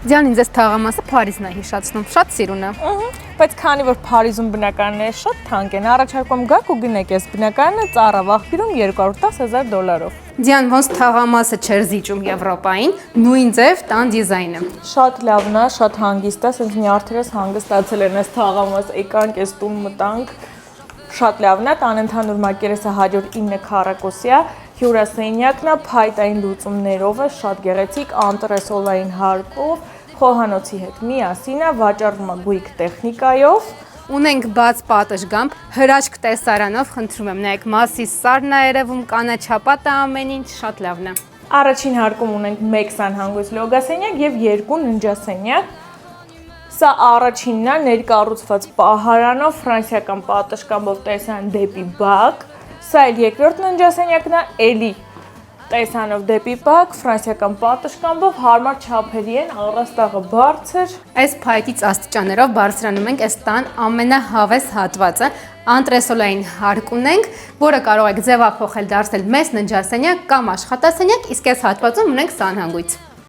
Ձյան ինձ այս թաղամասը Փարիզն է հիշացնում, շատ սիրուն է։ Բայց քանի որ Փարիզում բնակարանները շատ թանկ են, առաջարկում գաք ու գնեք այս բնակարանը ծառավ աղբյուրում $210,000-ով։ Ձյան ոնց թաղամասը չէր զիջում Եվրոպային, նույն ձև տան դիզայնը։ Շատ լավն է, շատ հանգիստ է, ասես նյարդերս հանգստացել են այս թաղամաս, եկանք այս տուն մտանք։ Շատ լավն է, տան ընդհանուր մակերեսը 109 քառակուսի է, հյուրասենյակն է, փայտային լուծումներով է, շատ գեղեցիկ, անտրեսոլային հարկով, խոհանոցի հետ միասին է, վաճառվում է գույք տեխնիկայով։ Ունենք բաց պատշգամբ, հրաշք տեսարանով, խնդրում եմ, նայեք Մասիս սարն է երևում, կանաչապատը ամեն ինչ, շատ լավն է։ Առաջին հարկում ունենք 1 սանհանգույց լոգասենյակ եւ 2 ննջասենյակ։ Սա առաջինն է, ներկառուցված պահարանով, ֆրանսիական պատշգամբով տեսան դեպի բակ։ Սա էլ երկրորդ ննջասենյակն է, էլի տեսանով դեպի բակ, ֆրանսիական պատշգամբով, հարմար չափերի են, առաստաղը բարձր։ Այս փայտից աստիճաններով բարձրանում ենք այս տան ամենահավես հատվածը, անտրեսոլային հարկ ունենք, որը կարող եք ձևափոխել դարձնել մեծ ննջասենյակ կամ աշխատասենյակ, իսկ այս հատվածում ունենք սանհանգույց։